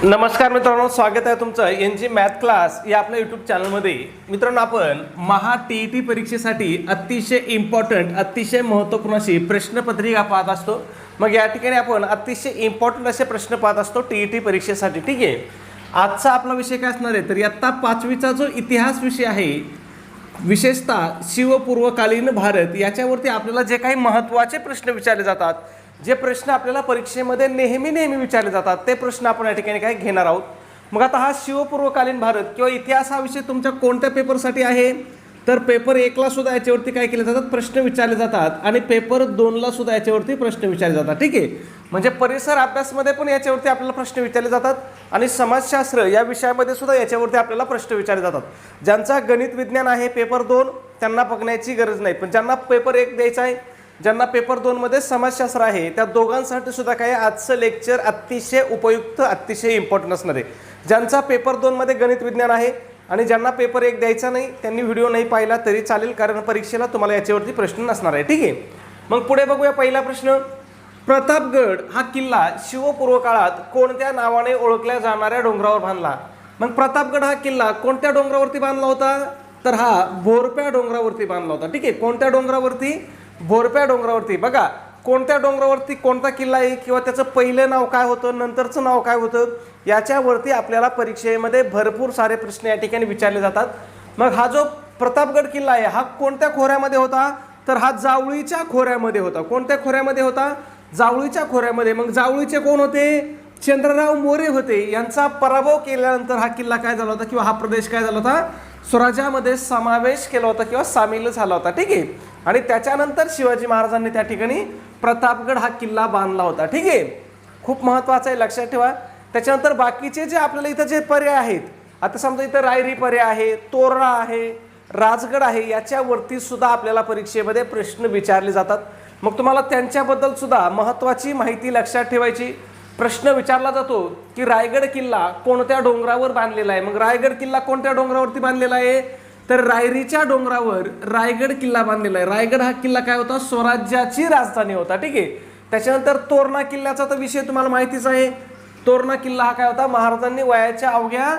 नमस्कार मित्रांनो, स्वागत आहे तुमचं NG मॅथ क्लास या आपल्या यूट्यूब चॅनलमध्ये. मित्रांनो, आपण महा TET परीक्षेसाठी अतिशय इम्पॉर्टंट, अतिशय महत्त्वपूर्ण अशी प्रश्नपत्रिका पाहत असतो. मग या ठिकाणी आपण अतिशय इम्पॉर्टंट असे प्रश्न पाहत असतो TET परीक्षेसाठी. ठीक आहे, आजचा आपला विषय काय असणार आहे तर इयत्ता 5वीचा जो इतिहास विषय आहे, विशेषतः शिवपूर्वकालीन भारत, याच्यावरती आपल्याला जे काही महत्त्वाचे प्रश्न विचारले जातात, जे प्रश्न आपल्याला परीक्षेमध्ये नेहमी विचारले जातात, ते प्रश्न आपण या ठिकाणी काय घेणार आहोत. मग आता हा शिवपूर्वकालीन भारत किंवा इतिहास हा विषय तुमच्या कोणत्या पेपरसाठी आहे तर पेपर 1ला सुद्धा याच्यावरती काय केले जातात, प्रश्न विचारले जातात आणि पेपर 2ला सुद्धा याच्यावरती प्रश्न विचारले जातात. ठीक आहे, म्हणजे परिसर अभ्यासमध्ये पण याच्यावरती आपल्याला प्रश्न विचारले जातात आणि समाजशास्त्र या विषयामध्ये सुद्धा याच्यावरती आपल्याला प्रश्न विचारले जातात. ज्यांचा गणित विज्ञान आहे पेपर 2 त्यांना बघण्याची गरज नाही, पण ज्यांना पेपर 1 द्यायचा आहे, ज्यांना पेपर 2 मध्ये समाजशास्त्र आहे, त्या दोघांसाठी सुद्धा काय आजचं लेक्चर अतिशय उपयुक्त, अतिशय इम्पॉर्टंट असणार आहे. ज्यांचा पेपर 2 मध्ये गणित विज्ञान आहे आणि ज्यांना पेपर 1 द्यायचा नाही त्यांनी व्हिडिओ नाही पाहिला तरी चालेल, कारण परीक्षेला तुम्हाला याच्यावरती प्रश्न नसणार आहे. ठीक आहे, मग पुढे बघूया. पहिला प्रश्न, प्रतापगड हा किल्ला शिवपूर्व काळात कोणत्या नावाने ओळखल्या जाणाऱ्या डोंगरावर बांधला. मग प्रतापगड हा किल्ला कोणत्या डोंगरावरती बांधला होता तर हा भोरप्या डोंगरावरती बांधला होता. ठीक आहे, कोणत्या डोंगरावरती? भोरप्या डोंगरावरती. बघा, कोणत्या डोंगरावरती कोणता किल्ला आहे किंवा त्याचं पहिलं नाव काय होतं, नंतरचं नाव काय होतं, याच्यावरती आपल्याला परीक्षेमध्ये भरपूर सारे प्रश्न या ठिकाणी विचारले जातात. मग हा जो प्रतापगड किल्ला आहे हा कोणत्या खोऱ्यामध्ये होता तर हा जावळीच्या खोऱ्यामध्ये होता. कोणत्या खोऱ्यामध्ये होता? जावळीच्या खोऱ्यामध्ये. मग जावळीचे कोण होते? चंद्रराव मोरे होते. यांचा पराभव केल्यानंतर हा किल्ला काय झाला होता किंवा हा प्रदेश काय झाला होता, स्वराज्यामध्ये समावेश केला होता किंवा सामील झाला होता. ठीक आहे, आणि त्याच्यानंतर शिवाजी महाराजांनी त्या ठिकाणी प्रतापगड हा किल्ला बांधला होता. ठीक आहे, खूप महत्त्वाचं आहे, लक्षात ठेवा. त्याच्यानंतर बाकीचे जे आपल्याला इथं जे पर्याय आहेत, आता समजा इथं रायरी पर्याय आहे, तोरणा आहे, राजगड आहे, याच्यावरती सुद्धा आपल्याला परीक्षेमध्ये प्रश्न विचारले जातात. मग तुम्हाला त्यांच्याबद्दल सुद्धा महत्त्वाची माहिती लक्षात ठेवायची. प्रश्न विचारला जातो की रायगड किल्ला कोणत्या डोंगरावर बांधलेला आहे. मग रायगड किल्ला कोणत्या डोंगरावरती बांधलेला आहे तर रायरीच्या डोंगरावर रायगड किल्ला बांधलेला आहे. रायगड हा किल्ला काय होता, स्वराज्याची राजधानी होता. ठीक आहे, त्याच्यानंतर तोरणा किल्ल्याचा तर विषय तुम्हाला माहितीच आहे. तोरणा किल्ला हा काय होता, महाराजांनी वयाच्या अवघ्या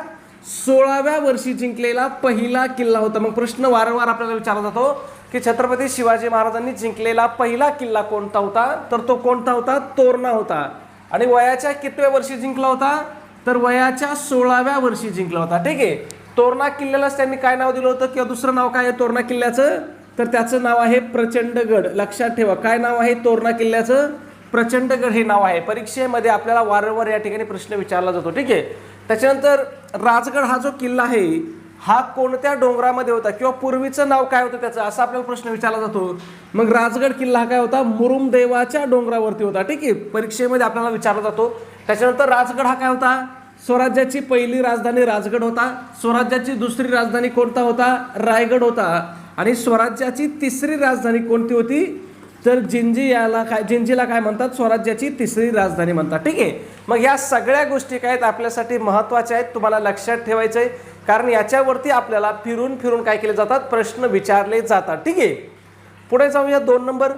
16व्या वर्षी जिंकलेला पहिला किल्ला होता. मग प्रश्न वारंवार आपल्याला विचारला जातो की छत्रपती शिवाजी महाराजांनी जिंकलेला पहिला किल्ला कोणता होता तर तो कोणता होता, तोरणा होता. आणि वयाच्या कितव्या वर्षी जिंकला होता तर वयाच्या 16व्या वर्षी जिंकला होता. ठीक आहे, तोरणा किल्ल्यालाच त्यांनी काय नाव दिलं होतं किंवा दुसरं नाव काय आहे तोरणा किल्ल्याचं तर त्याचं नाव आहे प्रचंडगड. लक्षात ठेवा, काय नाव आहे तोरणा किल्ल्याचं? प्रचंडगड हे नाव आहे. परीक्षेमध्ये आपल्याला वारंवार या ठिकाणी प्रश्न विचारला जातो. ठीक आहे, त्याच्यानंतर राजगड हा जो किल्ला आहे हा कोणत्या डोंगरामध्ये होता किंवा पूर्वीचं नाव काय होतं त्याचं, असा आपल्याला प्रश्न विचारला जातो. मग राजगड किल्ला हा काय होता, मुरुमदेवाच्या डोंगरावरती होता. ठीक आहे, परीक्षेमध्ये आपल्याला विचारला जातो. त्याच्यानंतर राजगड हा काय होता, स्वराज्याची पहिली राजधानी राजगड होता. स्वराज्याची दुसरी राजधानी कोणता होता, रायगड होता. आणि स्वराज्याची तिसरी राजधानी कोणती होती तर जिंजीला काय म्हणतात, स्वराज्याची तिसरी राजधानी म्हणतात. ठीक आहे, मग या सगळ्या गोष्टी काय आहेत आपल्यासाठी महत्त्वाच्या आहेत, तुम्हाला लक्षात ठेवायचं आहे, कारण याच्यावरती आपल्याला फिरून काय केले जातात, प्रश्न विचारले जातात. ठीक आहे, पुढे जाऊया. 2 नंबर,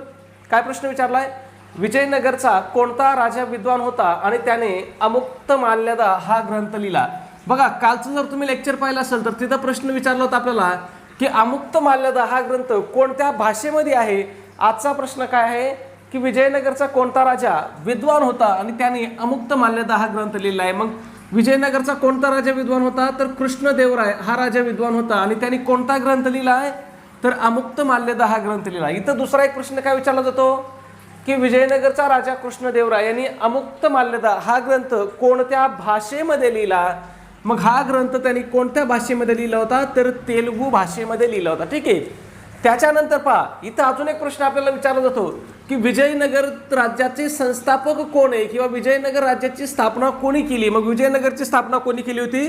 काय प्रश्न विचारलाय, विजयनगरचा कोणता राजा विद्वान होता आणि त्याने अमुक्तमाल्यदा हा ग्रंथ लिहिला. बघा, कालचं जर तुम्ही लेक्चर पाहिलं असेल तर तिथं प्रश्न विचारला होता आपल्याला की अमुक्तमाल्यदा हा ग्रंथ कोणत्या भाषेमध्ये आहे. आजचा प्रश्न काय आहे की विजयनगरचा कोणता राजा विद्वान होता आणि त्याने अमुक्तमाल्यदा हा ग्रंथ लिहिला आहे. मग विजयनगरचा कोणता राजा विद्वान होता तर कृष्णदेवराय हा राजा विद्वान होता आणि त्यांनी कोणता ग्रंथ लिहिला आहे तर अमुक्तमाल्यदा हा ग्रंथ लिहिला. इथं दुसरा एक प्रश्न काय विचारला जातो की विजयनगरचा राजा कृष्णदेवराय यांनी अमुक्तमाल्यदा हा ग्रंथ कोणत्या भाषेमध्ये लिहिला. मग हा ग्रंथ त्यांनी कोणत्या भाषेमध्ये लिहिला होता तर तेलुगू भाषेमध्ये लिहिला होता. ठीक आहे, त्याच्यानंतर पहा, इथं अजून एक प्रश्न आपल्याला विचारला जातो की विजयनगर राज्याचे संस्थापक कोण आहे किंवा विजयनगर राज्याची स्थापना कोणी केली. मग विजयनगरची स्थापना कोणी केली होती,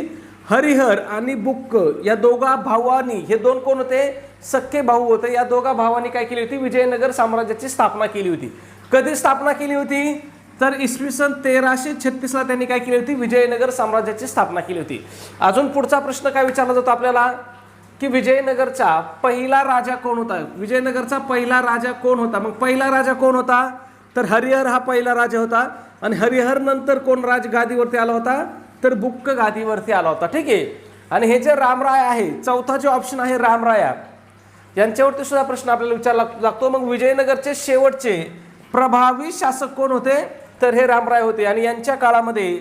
हरिहर आणि बुक्क या दोघा भावांनी. हे दोन कोण होते, सख्खे भाऊ होते. या दोघा भावांनी काय केली होती, विजयनगर साम्राज्याची स्थापना केली होती. कधी स्थापना केली होती तर इसवी सन 1336ला त्यांनी काय केली होती, विजयनगर साम्राज्याची स्थापना केली होती. अजून पुढचा प्रश्न काय विचारला जातो आपल्याला की विजयनगरचा पहिला राजा कोण होता. विजयनगरचा पहिला राजा कोण होता. मग पहिला राजा कोण होता तर हरिहर हा पहिला राजा होता. आणि हरिहर नंतर कोण राज गादीवरती आला होता तर बुक्क गादीवरती आला होता. ठीक आहे. आणि हे जे रामराय आहे, चौथा जो ऑप्शन आहे रामराया, यांच्यावरती सुद्धा प्रश्न आपल्याला विचारला लागतो. मग विजयनगरचे शेवटचे प्रभावी शासक कोण होते, तर हे रामराय होते. आणि यांच्या काळामध्ये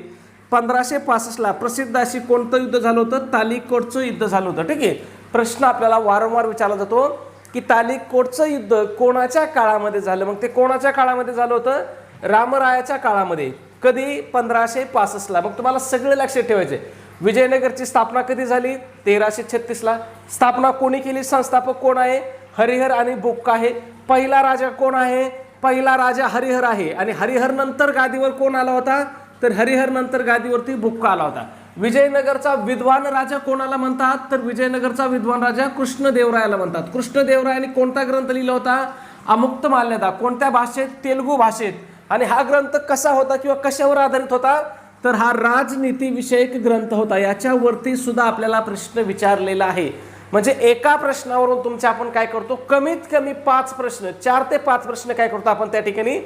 1565ला प्रसिद्ध अशी कोणतं युद्ध झालं होतं, तालिकोटचं युद्ध झालं होतं. ठीक आहे. प्रश्न आपल्याला वारंवार विचारला जातो की तालिकोटचं युद्ध कोणाच्या काळामध्ये झालं. मग ते कोणाच्या काळामध्ये झालं होतं, रामरायाच्या काळामध्ये. कधी, 1565ला. मग तुम्हाला सगळे लक्षात ठेवायचे. विजयनगरची स्थापना कधी झाली, 1336ला. स्थापना कोणी केली, संस्थापक कोण आहे, हरिहर आणि बुक्का आहे. पहिला राजा कोण आहे, पहिला राजा हरिहर आहे. आणि हरिहर नंतर गादीवर कोण आला होता, तर हरिहर नंतर गादीवरती बुक्का आला होता. विजयनगरचा विद्वान राजा कोणाला म्हणतात, तर विजयनगरचा विद्वान राजा कृष्णदेवरायाला म्हणतात. कृष्णदेवरायाने कोणता ग्रंथ लिहिला होता, अमुक्तमाल्यदा. कोणत्या भाषेत, तेलुगू भाषेत. आणि हा ग्रंथ कसा होता किंवा कशावर आधारित होता, तर हा राजनीती विषयक ग्रंथ होता. याच्यावरती सुद्धा आपल्याला प्रश्न विचारलेला आहे. म्हणजे एका प्रश्नावरून तुमचे आपण काय करतो, कमीत कमी 5 प्रश्न, 4 ते 5 प्रश्न काय करतो आपण त्या ठिकाणी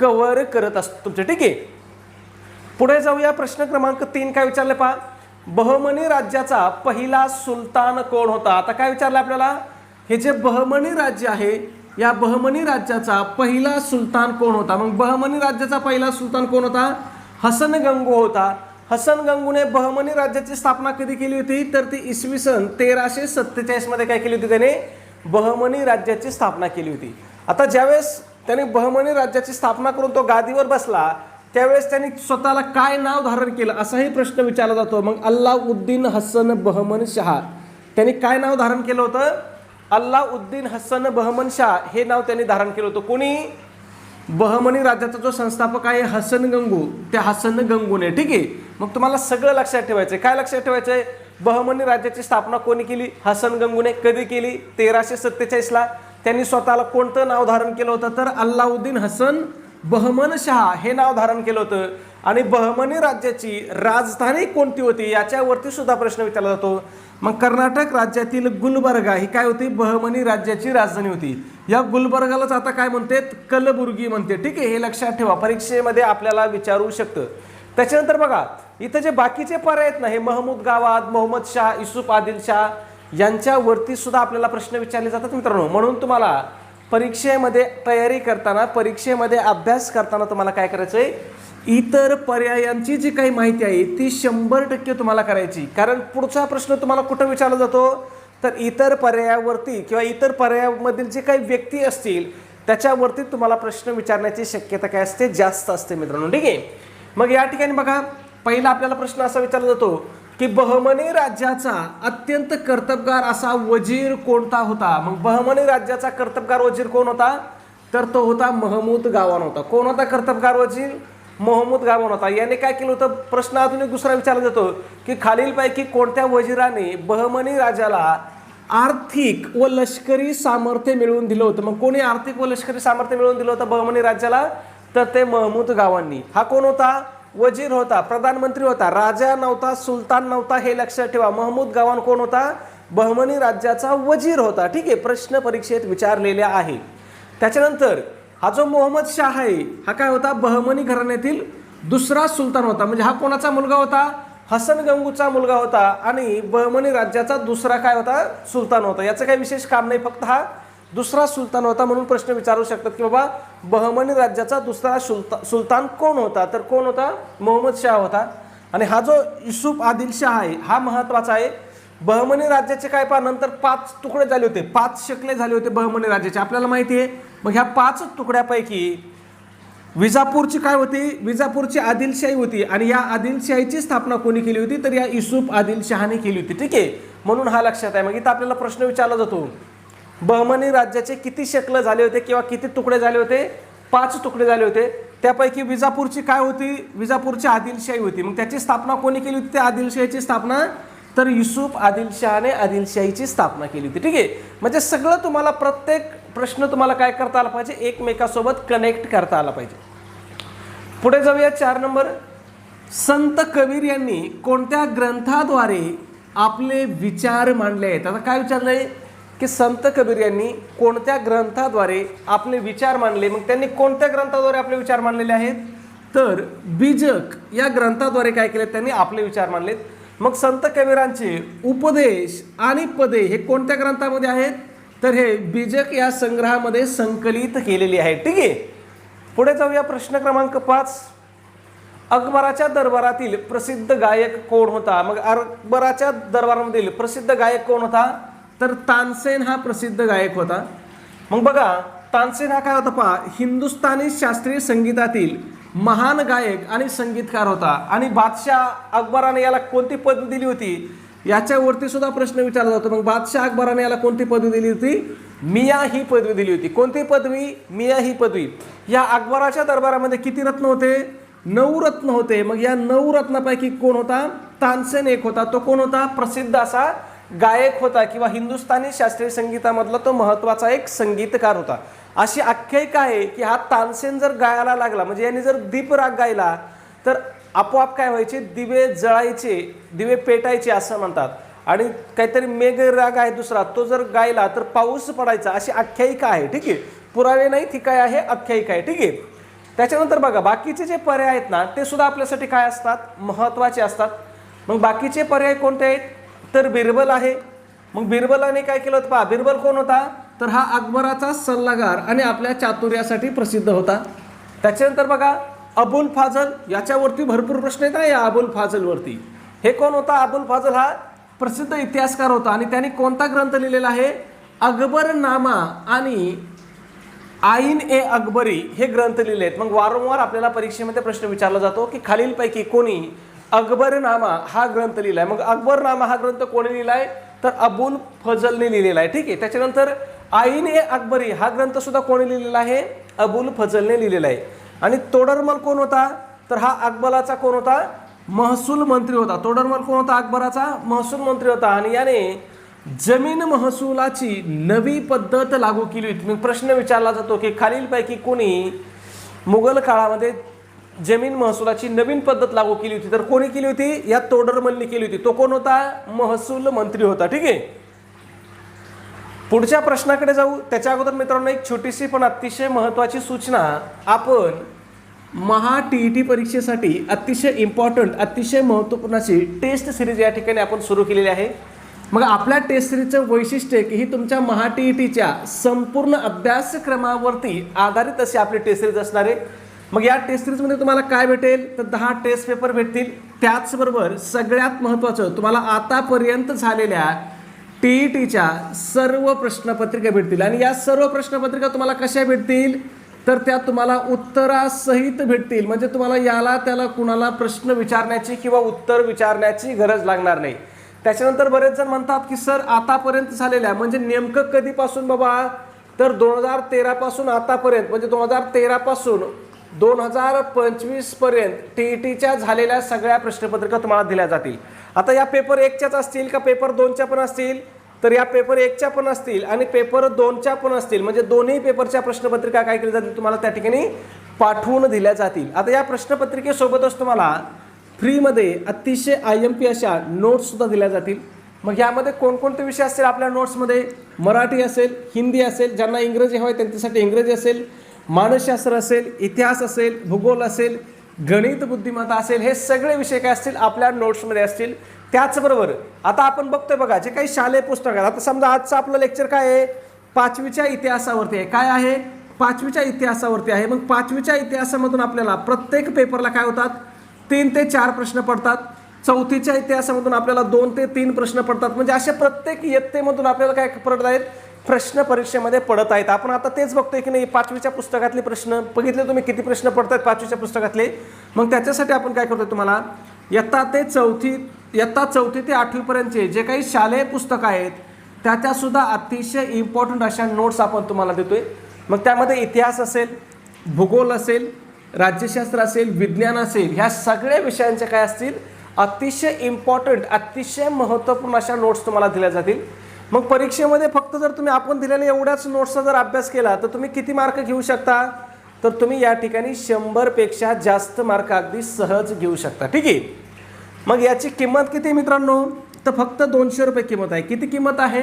कव्हर करत असतो तुमचे. ठीक आहे. पुढे जाऊया. प्रश्न क्रमांक 3 काय विचारले पहा, बहमनी राज्याचा पहिला सुलतान कोण होता. आता काय विचारलं आपल्याला, हे जे बहमनी राज्य आहे, या बहमनी राज्याचा पहिला सुलतान कोण होता. मग बहमनी राज्याचा पहिला सुलतान कोण होता, हसन गंगू होता. हसन गंगूने बहमनी राज्याची स्थापना कधी केली होती, तर ती इसवी सन 1347 मध्ये काय केली होती, त्याने बहमनी राज्याची स्थापना केली होती. आता ज्यावेळेस त्याने बहमनी राज्याची स्थापना करून तो गादीवर बसला, त्यावेळेस त्यांनी स्वतःला काय नाव धारण केलं, असाही प्रश्न विचारला जातो. मग अल्लाउद्दीन हसन बहमन शाह, त्यांनी काय नाव धारण केलं होतं, अल्लाउद्दीन हसन बहमन शाह हे नाव त्यांनी धारण केलं होतं. कोणी, बहमनी राज्याचा जो संस्थापक आहे हसन गंगू, त्या हसन गंगूने. ठीक आहे. मग तुम्हाला सगळं लक्षात ठेवायचं. काय लक्षात ठेवायचंय, बहमनी राज्याची स्थापना कोणी केली, हसन गंगूने. कधी केली, 1347ला. त्यांनी स्वतःला कोणतं नाव धारण केलं होतं, तर अल्लाउद्दीन हसन बहमन शाह हे नाव धारण केलं होतं. आणि बहमनी राज्याची राजधानी कोणती होती, याच्यावरती सुद्धा प्रश्न विचारला जातो. मग कर्नाटक राज्यातील गुलबर्गा ही काय होती, बहमनी राज्याची राजधानी होती. या गुलबर्गालाच आता काय म्हणते, कलबुर्गी म्हणते. ठीक आहे. हे लक्षात ठेवा, परीक्षेमध्ये आपल्याला विचारू शकतं. त्याच्यानंतर बघा, इथं जे बाकीचे पर्याय आहेत ना, हे महमूद गावात, मोहम्मद शाह, युसुफ आदिल शाह, यांच्यावरती सुद्धा आपल्याला प्रश्न विचारले जातात मित्रांनो. म्हणून तुम्हाला परीक्षेमध्ये तयारी करताना, परीक्षेमध्ये अभ्यास करताना तुम्हाला काय करायचं आहे, इतर पर्यायांची जी काही माहिती आहे ती 100% तुम्हाला करायची. कारण पुढचा प्रश्न तुम्हाला कुठं विचारला जातो, तर इतर पर्यायावरती किंवा इतर पर्यायामधील जे काही व्यक्ती असतील त्याच्यावरती तुम्हाला प्रश्न विचारण्याची शक्यता काय असते, जास्त असते मित्रांनो. ठीक आहे. मग या ठिकाणी बघा, पहिला आपल्याला प्रश्न असा विचारला जातो की बहमनी राज्याचा अत्यंत कर्तबगार असा वजीर कोणता होता. मग बहमनी राज्याचा कर्तबगार वजीर कोण होता, तर तो होता महमूद गावान होता. कोण होता कर्तबगार वजीर, महमूद गावान होता. याने काय केलं होतं, प्रश्न अजून एक दुसरा विचारला जातो की खालीलपैकी कोणत्या वजीराने बहमनी राजाला आर्थिक व लष्करी सामर्थ्य मिळवून दिलं होतं. मग कोणी आर्थिक व लष्करी सामर्थ्य मिळवून दिलं होतं बहमनी राज्याला, तर ते महमूद गावांनी. हा कोण होता, वजीर होता, प्रधानमंत्री होता, राजा नव्हता, सुलतान नव्हता. हे लक्षात ठेवा. महमूद गावान कोण होता, बहमनी राज्याचा वजीर होता. ठीक आहे. प्रश्न परीक्षेत विचारलेले आहे. त्याच्यानंतर हा जो मोहम्मद शाह आहे, हा काय होता, बहमनी घराण्यातील दुसरा सुलतान होता. म्हणजे हा कोणाचा मुलगा होता, हसन गंगूचा मुलगा होता. आणि बहमनी राज्याचा दुसरा काय होता, सुलतान होता. याचं काही विशेष काम नाही, फक्त हा दुसरा सुलतान होता. म्हणून प्रश्न विचारू शकतात की बाबा बहमनी राज्याचा दुसरा सुलतान कोण होता, तर कोण होता, मोहम्मद शाह होता. आणि हा जो युसुफ आदिल शाह आहे, हा महत्वाचा आहे. बहमनी राज्याचे काय पहा, नंतर 5 तुकडे झाले होते, 5 शकले झाले होते बहमनी राज्याचे, आपल्याला माहिती आहे. मग ह्या 5 तुकड्यापैकी विजापूरची काय होती, विजापूरची आदिलशाही होती. आणि या आदिलशाहीची स्थापना कोणी केली होती, तर या युसुफ आदिल शहाने केली होती. ठीक आहे. म्हणून हा लक्षात आहे. मग इथं आपल्याला प्रश्न विचारला जातो, बहमनी राज्याचे किती शकले झाले होते किंवा किती तुकडे झाले होते, 5 तुकडे झाले होते. त्यापैकी विजापूरची काय होती, विजापूरची आदिलशाही होती. मग त्याची स्थापना कोणी केली होती, त्या आदिलशाहीची स्थापना, तर युसुफ आदिल शहाने आदिलशाहीची स्थापना केली होती. ठीक आहे. म्हणजे सगळं तुम्हाला, प्रत्येक प्रश्न तुम्हाला काय करता आला पाहिजे, एकमेकासोबत कनेक्ट करता आला पाहिजे. पुढे जाऊया. 4 नंबर, संत कबीर यांनी कोणत्या ग्रंथाद्वारे आपले विचार मांडले आहेत. आता काय विचारलंय की संत कबीर यांनी कोणत्या ग्रंथाद्वारे आपले विचार मांडले. मग त्यांनी कोणत्या ग्रंथाद्वारे आपले विचार मांडलेले आहेत, तर बीजक या ग्रंथाद्वारे काय केले, त्यांनी आपले विचार मांडलेत. मग संत कबीरांचे उपदेश आणि पदे हे कोणत्या ग्रंथामध्ये आहेत, तर हे बीजक या संग्रहामध्ये संकलित केलेली आहे. ठीक आहे, पुढे जाऊया. प्रश्न क्रमांक 5. अकबराच्या दरबारातील प्रसिद्ध गायक कोण होता? मग अकबराच्या दरबारामधील प्रसिद्ध गायक कोण होता, तर तानसेन हा प्रसिद्ध गायक होता. मग बघा, तानसेन हा काय होता पहा, हिंदुस्थानी शास्त्रीय संगीतातील महान गायक आणि संगीतकार होता. आणि बादशाह अकबराने याला कोणती पदवी दिली होती, याच्यावरती सुद्धा प्रश्न विचारला जातो. मग बादशाह अकबराने याला कोणती पदवी दिली होती, मिया ही पदवी दिली होती. कोणती पदवी, मिया ही पदवी. या अकबराच्या दरबारामध्ये किती रत्न होते, 9 रत्न होते. मग या 9 रत्नापैकी कोण होता, तानसेन एक होता. तो कोण होता, प्रसिद्ध असा गायक होता किंवा हिंदुस्थानी शास्त्रीय संगीतामधला तो महत्त्वाचा एक संगीतकार होता. अशी आख्यायिका आहे की हा तानसेन जर गायला लागला, म्हणजे यांनी जर दीप राग गायला तर आपोआप काय व्हायचे, दिवे जळायचे, दिवे पेटायचे असं म्हणतात. आणि काहीतरी मेघ राग आहे दुसरा, तो जर गायला तर पाऊस पडायचा, अशी आख्यायिका आहे. ठीक आहे, पुरावे नाही, ती काय आहे, आख्यायिका आहे. ठीक आहे. त्याच्यानंतर बघा, बाकीचे जे पर्याय आहेत ना, ते सुद्धा आपल्यासाठी काय असतात, महत्त्वाचे असतात. मग बाकीचे पर्याय कोणते आहेत, तर बिरबल आहे. मग बिरबलाने काय केलं होतं पहा, बिरबल कोण होता, तर हा अकबराचा सल्लागार आणि आपल्या चातुर्यासाठी प्रसिद्ध होता. त्याच्यानंतर बघा, अबुल फाजल, याच्यावरती भरपूर प्रश्न आहेत ना या अबुल फाजलवरती. हे कोण होता, अबुल फाजल हा प्रसिद्ध इतिहासकार होता आणि त्यांनी कोणता ग्रंथ लिहिलेला आहे, अकबरनामा आणि आईन ए अकबरी हे ग्रंथ लिहिले आहेत. मग वारंवार आपल्याला परीक्षेमध्ये प्रश्न विचारला जातो की खालीलपैकी कोणी अकबरनामा हा ग्रंथ लिहिलाय. मग अकबरनामा हा ग्रंथ कोणी लिहिलाय, तर अबुल फजलने लिहिलेला आहे. ठीक आहे. त्याच्यानंतर आईन ए अकबरी हा ग्रंथ सुद्धा कोणी लिहिलेला आहे, अबुल फजलने लिहिलेला आहे. आणि तोडरमल कोण होता, तर हा अकबराचा कोण होता, महसूल मंत्री होता. तोडरमल कोण होता, अकबराचा महसूल मंत्री होता. आणि याने जमीन महसुलाची नवी पद्धत लागू केली होती. मग प्रश्न विचारला जातो की खालीलपैकी कोणी मुघल काळामध्ये जमीन महसुलाची नवीन पद्धत लागू केली होती, तर कोणी केली होती, या तोडरमलने केली होती. तो कोण होता, महसूल मंत्री होता. ठीक आहे. पुढच्या प्रश्नाकडे जाऊ त्याच्या अगोदर मित्रांनो एक छोटीशी पण अतिशय महत्त्वाची सूचना. आपण महा TET परीक्षेसाठी अतिशय इम्पॉर्टंट, अतिशय महत्त्वपूर्ण अशी टेस्ट सिरीज या ठिकाणी आपण सुरू केलेली आहे. मग आपल्या टेस्ट सिरीजचं वैशिष्ट्य की ही तुमच्या महा TETच्या संपूर्ण अभ्यासक्रमावरती आधारित अशी आपली टेस्ट सिरीज असणार आहे. मग या टेस्ट सिरीजमध्ये तुम्हाला काय भेटेल, तर 10 टेस्ट पेपर भेटतील. त्याचबरोबर सगळ्यात महत्त्वाचं, तुम्हाला आतापर्यंत झालेल्या TETच्या सर्व प्रश्नपत्रिका भेटतील. आणि या सर्व प्रश्नपत्रिका तुम्हाला कशा भेटतील, तर त्या तुम्हाला उत्तरासहित भेटतील. म्हणजे तुम्हाला याला त्याला कुणाला प्रश्न विचारण्याची किंवा उत्तर विचारण्याची गरज लागणार नाही. त्याच्यानंतर बरेच जण म्हणतात की सर आतापर्यंत झालेल्या म्हणजे नेमकं कधीपासून बाबा, तर 2013 पासून आतापर्यंत म्हणजे 2013 पासून 2025 पर्यंत TETच्या झालेल्या सगळ्या प्रश्नपत्रिका तुम्हाला दिल्या जातील. आता या पेपर 1च्याच असतील का पेपर 2च्या पण असतील, तर या पेपर 1च्या पण असतील आणि पेपर 2च्या पण असतील. म्हणजे दोन्ही पेपरच्या प्रश्नपत्रिका काय केल्या जातील, तुम्हाला त्या ठिकाणी पाठवून दिल्या जातील. आता या प्रश्नपत्रिकेसोबतच तुम्हाला फ्रीमध्ये अतिशय IMP अशा नोट्ससुद्धा दिल्या जातील. मग यामध्ये कोणकोणते विषय असतील आपल्या नोट्समध्ये, मराठी असेल, हिंदी असेल, ज्यांना इंग्रजी हवं आहे त्यांच्यासाठी इंग्रजी असेल, मानसशास्त्र असेल, इतिहास असेल, भूगोल असेल, गणित बुद्धिमत्ता असेल, हे सगळे विषय काय असतील आपल्या नोट्समध्ये असतील. त्याचबरोबर आता आपण बघतोय बघा, जे काही शालेय पुस्तक आहेत, आता समजा आजचं आपलं लेक्चर काय आहे, 5वीच्या इतिहासावरती आहे. काय आहे, 5वीच्या इतिहासावरती आहे. मग 5वीच्या इतिहासामधून आपल्याला प्रत्येक पेपरला काय होतात, 3 ते 4 प्रश्न पडतात. 4थीच्या इतिहासामधून आपल्याला 2 ते 3 प्रश्न पडतात. म्हणजे अशा प्रत्येक इयत्तेमधून आपल्याला काय पडत आहेत, प्रश्न परीक्षेमध्ये पडत आहेत. आपण आता तेच बघतोय की नाही, 5वीच्या पुस्तकातले प्रश्न बघितले तुम्ही, किती प्रश्न पडतात 5वीच्या पुस्तकातले. मग त्याच्यासाठी आपण काय करतोय, तुम्हाला इयत्ता 4थी ते 8वी पर्यंतचे जे काही शालेय पुस्तकं आहेत त्याच्यासुद्धा अतिशय इम्पॉर्टंट अशा नोट्स आपण तुम्हाला देतोय. मग त्यामध्ये इतिहास असेल, भूगोल असेल, राज्यशास्त्र असेल, विज्ञान असेल, ह्या सगळ्या विषयांचे काय असतील, अतिशय इम्पॉर्टंट, अतिशय महत्त्वपूर्ण अशा नोट्स तुम्हाला दिल्या जातील. मग परीक्षेमध्ये फक्त जर तुम्ही आपण दिलेल्या एवढ्याच नोट्सचा जर अभ्यास केला तर तुम्ही किती मार्क घेऊ शकता, तर तुम्ही या ठिकाणी 100पेक्षा जास्त मार्क अगदी सहज घेऊ शकता. ठीक आहे. मग याची किंमत किती मित्रांनो, तर फक्त 200 रुपये किंमत आहे. किती किंमत आहे,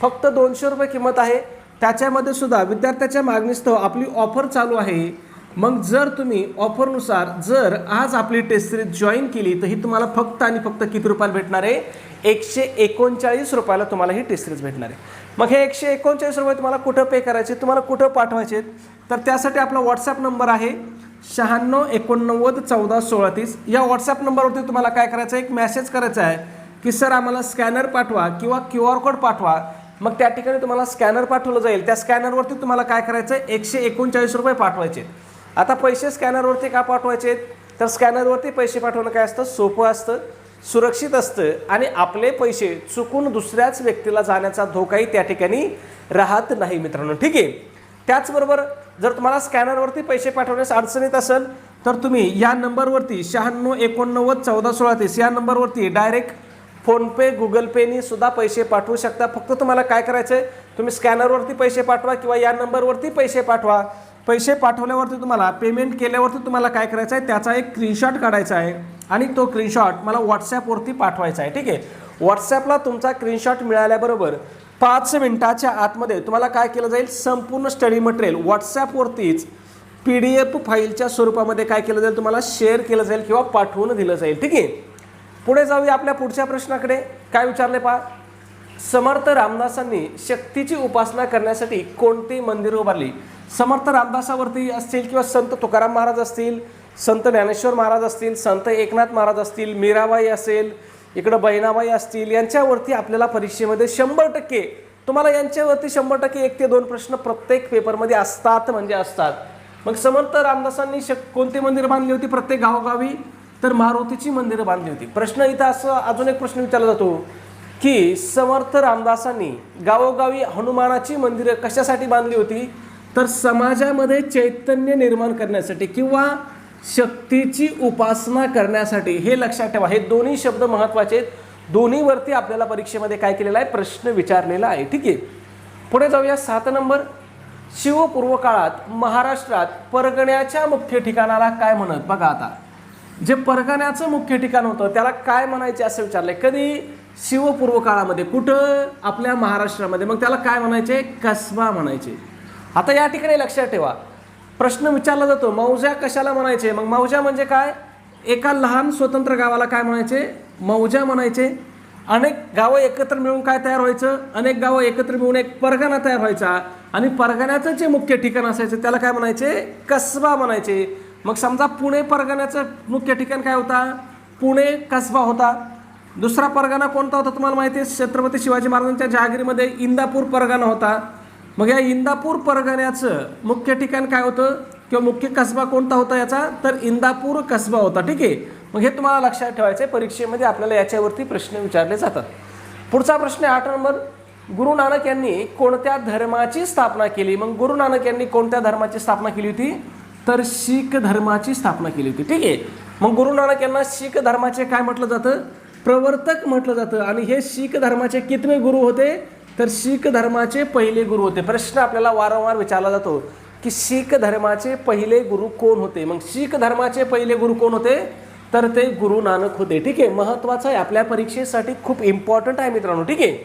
फक्त 200 रुपये किंमत आहे. त्याच्यामध्ये सुद्धा विद्यार्थ्याच्या मागणीस्तव आपली ऑफर चालू आहे. मग जर तुम्ही ऑफरनुसार जर आज आपली टेस्ट सिरीज जॉईन केली तर ही तुम्हाला फक्त आणि फक्त किती रुपयाला भेटणार आहे? 139 रुपयाला तुम्हाला ही टेस्ट सिरीज भेटणार आहे. मग हे 139 रुपये तुम्हाला कुठं पे करायचे, तुम्हाला कुठं पाठवायचे? तर त्यासाठी आपला व्हॉट्सॲप नंबर आहे 9689141630. या व्हॉट्सॲप नंबरवरती तुम्हाला काय करायचं आहे? एक मेसेज करायचा आहे की सर आम्हाला स्कॅनर पाठवा किंवा QR कोड पाठवा. मग त्या ठिकाणी तुम्हाला स्कॅनर पाठवलं जाईल. त्या स्कॅनरवरती तुम्हाला काय करायचं आहे? 139 रुपये पाठवायचे. आता पैसे स्कॅनरवरती का पाठवायचे? तर स्कॅनरवरती पैसे पाठवणं काय असतं? सोपं असतं, सुरक्षित असतं आणि आपले पैसे चुकून दुसऱ्याच व्यक्तीला जाण्याचा धोकाही त्या ठिकाणी राहत नाही मित्रांनो. ठीक आहे. त्याचबरोबर जर तुम्हाला स्कॅनरवरती पैसे पाठवण्यास अडचणीत असेल तर तुम्ही या नंबरवरती 9689141630 या नंबरवरती डायरेक्ट फोनपे गुगल पेनी सुद्धा पैसे पाठवू शकता. फक्त तुम्हाला काय करायचं आहे? तुम्ही स्कॅनरवरती पैसे पाठवा किंवा या नंबरवरती पैसे पाठवा. पैसे पाठवल्यावरती तुम्हाला पेमेंट केल्यावरती तुम्हाला काय करायचं आहे? त्याचा एक स्क्रीनशॉट काढायचा आहे आणि तो स्क्रीनशॉट मला व्हॉट्सॲपवरती पाठवायचा आहे. ठीक आहे. व्हॉट्सॲपला तुमचा स्क्रीनशॉट मिळाल्याबरोबर 5 मिनिटाच्या आतमध्ये तुम्हाला काय केलं जाईल? संपूर्ण स्टडी मटेरियल व्हॉट्सॲपवरतीच PDF फाईलच्या स्वरूपामध्ये काय केलं जाईल? तुम्हाला शेअर केलं जाईल किंवा पाठवून दिलं जाईल. ठीक आहे. पुढे जाऊया आपल्या पुढच्या प्रश्नाकडे. काय विचारले पहा? समर्थ रामदासांनी शक्तीची उपासना करण्यासाठी कोणती मंदिर उभारली? समर्थ रामदासावरती असतील किंवा संत तुकाराम महाराज असतील, संत ज्ञानेश्वर महाराज असतील, संत एकनाथ महाराज असतील, मीराबाई असेल, इकडं बहिणाबाई असतील, यांच्यावरती आपल्याला परीक्षेमध्ये 100% तुम्हाला यांच्यावरती 100% 1 ते 2 प्रश्न प्रत्येक पेपरमध्ये असतात म्हणजे असतात. मग समर्थ रामदासांनी कोणती मंदिर बांधली होती प्रत्येक गावोगावी? तर मारुतीची मंदिरं बांधली होती. प्रश्न इथं असं अजून एक प्रश्न विचारला जातो की समर्थ रामदासांनी गावोगावी हनुमानाची मंदिरं कशासाठी बांधली होती? तर समाजामध्ये चैतन्य निर्माण करण्यासाठी किंवा शक्तीची उपासना करण्यासाठी. हे लक्षात ठेवा. हे दोन्ही शब्द महत्त्वाचे आहेत. दोन्हीवरती आपल्याला परीक्षेमध्ये काय केलेला आहे? प्रश्न विचारलेला आहे. ठीक आहे. पुढे जाऊया. 7 नंबर. शिवपूर्व काळात महाराष्ट्रात परगण्याच्या मुख्य ठिकाणाला काय म्हणत? बघा आता जे परगण्याचं मुख्य ठिकाण होतं त्याला काय म्हणायचे असं विचारलंय. कधी? शिवपूर्व काळामध्ये. कुठं? आपल्या महाराष्ट्रामध्ये. मग त्याला काय म्हणायचे? कसबा म्हणायचे. आता या ठिकाणी लक्षात ठेवा प्रश्न विचारला जातो मौजा कशाला म्हणायचे? मग मौजा म्हणजे काय? एका लहान स्वतंत्र गावाला काय म्हणायचे? मौजा म्हणायचे. अनेक गावं एकत्र मिळून काय तयार व्हायचं? अनेक गावं एकत्र मिळून एक परगणा तयार व्हायचा आणि परगण्याचं जे मुख्य ठिकाण असायचं त्याला काय म्हणायचे? कसबा म्हणायचे. मग समजा पुणे परगण्याचं मुख्य ठिकाण काय होता? पुणे कसबा होता. दुसरा परगणा कोणता होता तुम्हाला माहिती आहे? छत्रपती शिवाजी महाराजांच्या जहागीरमध्ये इंदापूर परगणा होता. मग या इंदापूर परगण्याचं मुख्य ठिकाण काय होतं किंवा मुख्य कसबा कोणता होता याचा? तर इंदापूर कसबा होता. ठीक आहे. मग हे तुम्हाला लक्षात ठेवायचं आहे. परीक्षेमध्ये आपल्याला याच्यावरती प्रश्न विचारले जातात. पुढचा प्रश्न 8 नंबर. गुरु नानक यांनी कोणत्या धर्माची स्थापना केली? मग गुरु नानक यांनी कोणत्या धर्माची स्थापना केली होती? तर शीख धर्माची स्थापना केली होती. ठीक आहे. मग गुरु नानक यांना शीख धर्माचे काय म्हटलं जातं? प्रवर्तक म्हटलं जातं. आणि हे शीख धर्माचे कितवे गुरु होते? तर शीख धर्माचे पहिले गुरु होते. प्रश्न आपल्याला वारंवार विचारला जातो की शीख धर्माचे पहिले गुरु कोण होते? मग शीख धर्माचे पहिले गुरु कोण होते? तर ते गुरु नानक होते. ठीक आहे. महत्त्वाचं आहे आपल्या परीक्षेसाठी, खूप इम्पॉर्टंट आहे मित्रांनो. ठीक आहे.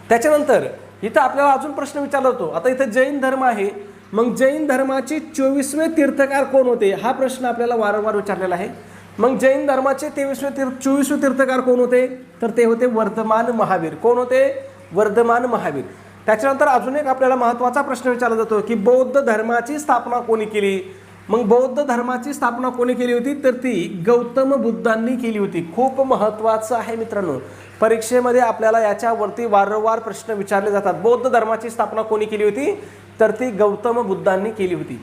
त्याच्यानंतर इथं आपल्याला अजून प्रश्न विचारला जातो. आता इथं जैन धर्म आहे. मग जैन धर्माचे 24वे तीर्थकार कोण होते? हा प्रश्न आपल्याला वारंवार विचारलेला आहे. मग जैन धर्माचे 24वे तीर्थकार कोण होते? तर ते होते वर्धमान महावीर. कोण होते? वर्धमान महावीर. त्याच्यानंतर अजून एक आपल्याला महत्त्वाचा प्रश्न विचारला जातो की बौद्ध धर्माची स्थापना कोणी केली? मग बौद्ध धर्माची स्थापना कोणी केली होती? तर ती गौतम बुद्धांनी केली होती. खूप महत्त्वाचं आहे मित्रांनो. परीक्षेमध्ये आपल्याला याच्यावरती वारंवार प्रश्न विचारले जातात. बौद्ध धर्माची स्थापना कोणी केली होती? तर ती गौतम बुद्धांनी केली होती.